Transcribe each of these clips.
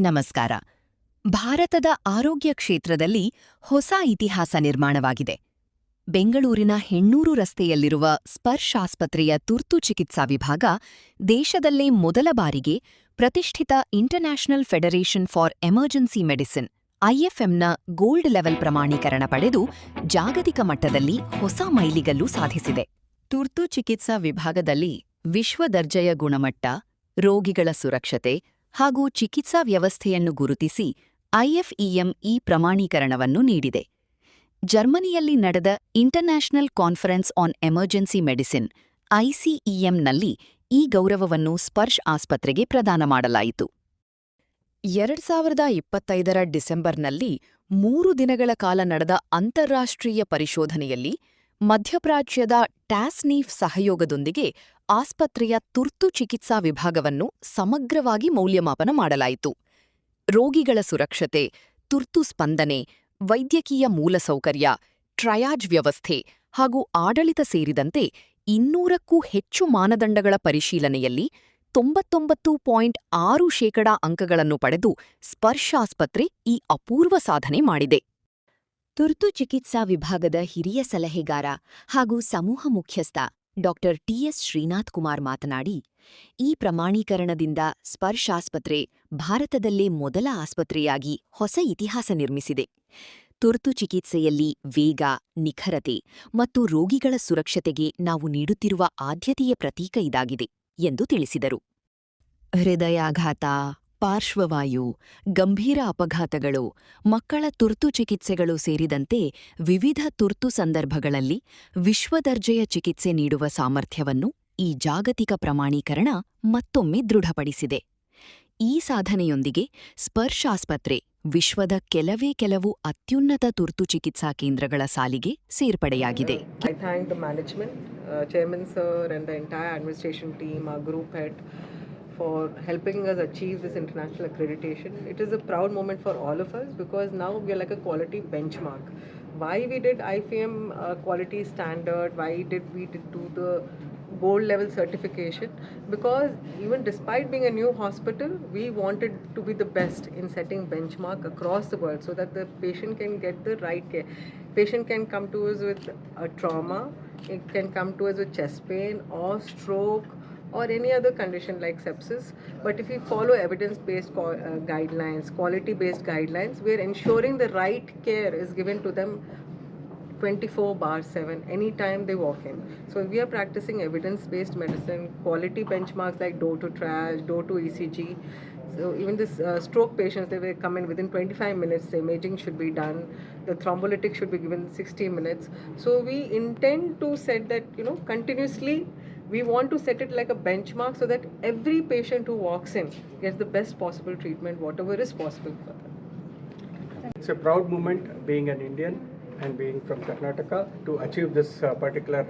ನಮಸ್ಕಾರ. ಭಾರತದ ಆರೋಗ್ಯ ಕ್ಷೇತ್ರದಲ್ಲಿ ಹೊಸ ಇತಿಹಾಸ ನಿರ್ಮಾಣವಾಗಿದೆ. ಬೆಂಗಳೂರಿನ ಹೆಣ್ಣೂರು ರಸ್ತೆಯಲ್ಲಿರುವ ಸ್ಪರ್ಶ್ ಆಸ್ಪತ್ರೆಯ ತುರ್ತು ಚಿಕಿತ್ಸಾ ವಿಭಾಗ ದೇಶದಲ್ಲೇ ಮೊದಲ ಬಾರಿಗೆ ಪ್ರತಿಷ್ಠಿತ international federation for emergency medicine ಐಎಫ್ಎಂನ ಗೋಲ್ಡ್ ಲೆವೆಲ್ ಪ್ರಮಾಣೀಕರಣ ಪಡೆದು ಜಾಗತಿಕ ಮಟ್ಟದಲ್ಲಿ ಹೊಸ ಮೈಲಿಗಲ್ಲು ಸಾಧಿಸಿದೆ. ತುರ್ತು ಚಿಕಿತ್ಸಾ ವಿಭಾಗದಲ್ಲಿ ವಿಶ್ವ ದರ್ಜೆಯ ಗುಣಮಟ್ಟ, ರೋಗಿಗಳ ಸುರಕ್ಷತೆ ಹಾಗೂ ಚಿಕಿತ್ಸಾ ವ್ಯವಸ್ಥೆಯನ್ನು ಗುರುತಿಸಿ ಐಎಫ್ಇಎಂ ಈ ಪ್ರಮಾಣೀಕರಣವನ್ನು ನೀಡಿದೆ. ಜರ್ಮನಿಯಲ್ಲಿ ನಡೆದ international conference on emergency medicine ಐಸಿಇಎಂನಲ್ಲಿ ಈ ಗೌರವವನ್ನು ಸ್ಪರ್ಶ್ ಆಸ್ಪತ್ರೆಗೆ ಪ್ರದಾನ ಮಾಡಲಾಯಿತು. 2025ರ ಡಿಸೆಂಬರ್ನಲ್ಲಿ 3 ದಿನಗಳ ಕಾಲ ನಡೆದ ಅಂತಾರಾಷ್ಟ್ರೀಯ ಪರಿಶೋಧನೆಯಲ್ಲಿ ಮಧ್ಯಪ್ರಾಚ್ಯದ ಟ್ಯಾಸ್ನೀಫ್ ಸಹಯೋಗದೊಂದಿಗೆ ಆಸ್ಪತ್ರೆಯ ತುರ್ತು ಚಿಕಿತ್ಸಾ ವಿಭಾಗವನ್ನು ಸಮಗ್ರವಾಗಿ ಮೌಲ್ಯಮಾಪನ ಮಾಡಲಾಯಿತು. ರೋಗಿಗಳ ಸುರಕ್ಷತೆ, ತುರ್ತು ಸ್ಪಂದನೆ, ವೈದ್ಯಕೀಯ ಮೂಲಸೌಕರ್ಯ, ಟ್ರಯಾಜ್ ವ್ಯವಸ್ಥೆ ಹಾಗೂ ಆಡಳಿತ ಸೇರಿದಂತೆ 200ಕ್ಕೂ ಹೆಚ್ಚು ಮಾನದಂಡಗಳ ಪರಿಶೀಲನೆಯಲ್ಲಿ 99.6% ಅಂಕಗಳನ್ನು ಪಡೆದು ಸ್ಪರ್ಶ್ ಆಸ್ಪತ್ರೆ ಈ ಅಪೂರ್ವ ಸಾಧನೆ ಮಾಡಿದೆ. ತುರ್ತು ಚಿಕಿತ್ಸಾ ವಿಭಾಗದ ಹಿರಿಯ ಸಲಹೆಗಾರ ಹಾಗೂ ಸಮೂಹ ಮುಖ್ಯಸ್ಥ ಡಾ. ಟಿಎಸ್ ಶ್ರೀನಾಥ್ ಕುಮಾರ್ ಮಾತನಾಡಿ, ಈ ಪ್ರಮಾಣೀಕರಣದಿಂದ ಸ್ಪರ್ಶ್ ಆಸ್ಪತ್ರೆ ಭಾರತದಲ್ಲೇ ಮೊದಲ ಆಸ್ಪತ್ರೆಯಾಗಿ ಹೊಸ ಇತಿಹಾಸ ನಿರ್ಮಿಸಿದೆ. ತುರ್ತು ಚಿಕಿತ್ಸೆಯಲ್ಲಿ ವೇಗ, ನಿಖರತೆ ಮತ್ತು ರೋಗಿಗಳ ಸುರಕ್ಷತೆಗೆ ನಾವು ನೀಡುತ್ತಿರುವ ಆದ್ಯತೆಯ ಪ್ರತೀಕ ಇದಾಗಿದೆ ಎಂದು ತಿಳಿಸಿದರು. ಹೃದಯಾಘಾತ, ಪಾರ್ಶ್ವವಾಯು, ಗಂಭೀರ ಅಪಘಾತಗಳು, ಮಕ್ಕಳ ತುರ್ತು ಚಿಕಿತ್ಸೆಗಳು ಸೇರಿದಂತೆ ವಿವಿಧ ತುರ್ತು ಸಂದರ್ಭಗಳಲ್ಲಿ ವಿಶ್ವದರ್ಜೆಯ ಚಿಕಿತ್ಸೆ ನೀಡುವ ಸಾಮರ್ಥ್ಯವನ್ನು ಈ ಜಾಗತಿಕ ಪ್ರಮಾಣೀಕರಣ ಮತ್ತೊಮ್ಮೆ ದೃಢಪಡಿಸಿದೆ. ಈ ಸಾಧನೆಯೊಂದಿಗೆ ಸ್ಪರ್ಶ್ ಆಸ್ಪತ್ರೆ ವಿಶ್ವದ ಕೆಲವು ಅತ್ಯುನ್ನತ ತುರ್ತು ಚಿಕಿತ್ಸಾ ಕೇಂದ್ರಗಳ ಸಾಲಿಗೆ ಸೇರ್ಪಡೆಯಾಗಿದೆ. I thank the management, Chairman Sir and the entire administration team, our group head, for helping us achieve this international accreditation. It is a proud moment for all of us because now we are like a quality benchmark. Why we did IFM quality standard, why did we do the gold level certification? Because even despite being a new hospital, we wanted to be the best in setting benchmark across the world so that the patient can get the right care. Patient can come to us with a trauma, it can come to us with chest pain or stroke or any other condition like sepsis. But if we follow evidence-based guidelines, quality-based guidelines, we are ensuring the right care is given to them 24/7 anytime they walk in. So we are practicing evidence-based medicine, quality benchmarks like door to triage, door to ECG. So even this stroke patients, they will come in within 25 minutes, the imaging should be done, the thrombolytic should be given 60 minutes. So we intend to set that, continuously we want to set it like a benchmark so that every patient who walks in gets the best possible treatment, whatever is possible for them. It's a proud moment being an Indian and being from Karnataka to achieve this particular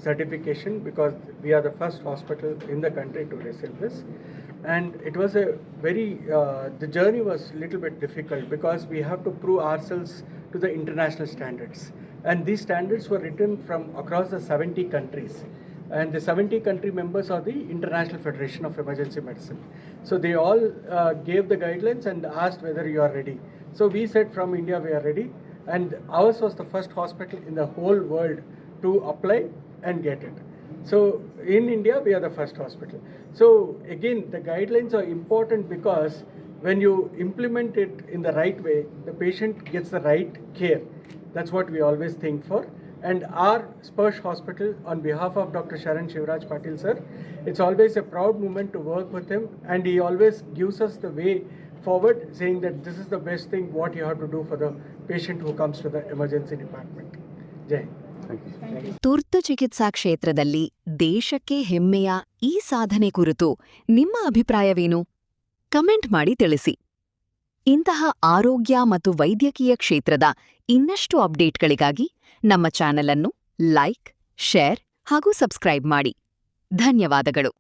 certification because we are the first hospital in the country to receive this. And it was a very, the journey was a little bit difficult because we have to prove ourselves to the international standards. And these standards were written from across the 70 countries. And the 70 country members are the International Federation of Emergency Medicine. So they all gave the guidelines and asked whether you are ready. So we said from India we are ready, and ours was the first hospital in the whole world to apply and get it. So in India we are the first hospital. So again, the guidelines are important because when you implement it in the right way, the patient gets the right care. That's what we always think for. And our Sparsh Hospital, on behalf of Dr. Sharan Shivraj Patil sir, it's always a proud moment to work with him, and he always gives us the way forward, saying that this is the best thing what you have to do for the patient who comes to the emergency department. Jai. ತುರ್ತು ಚಿಕಿತ್ಸಾ ಕ್ಷೇತ್ರದಲ್ಲಿ ದೇಶಕ್ಕೆ ಹೆಮ್ಮೆಯ ಈ ಸಾಧನೆ ಕುರಿತು ನಿಮ್ಮ ಅಭಿಪ್ರಾಯವೇನು? Comment ಮಾಡಿ ತಿಳಿಸಿ. ಇಂತಹ ಆರೋಗ್ಯ ಮತ್ತು ವೈದ್ಯಕೀಯ ಕ್ಷೇತ್ರದ ಇನ್ನಷ್ಟು ಅಪ್ಡೇಟ್ಗಳಿಗಾಗಿ ನಮ್ಮ ಚಾನೆಲ್ ಅನ್ನು ಲೈಕ್, ಶೇರ್ ಹಾಗೂ ಸಬ್ಸ್ಕ್ರೈಬ್ ಮಾಡಿ. ಧನ್ಯವಾದಗಳು.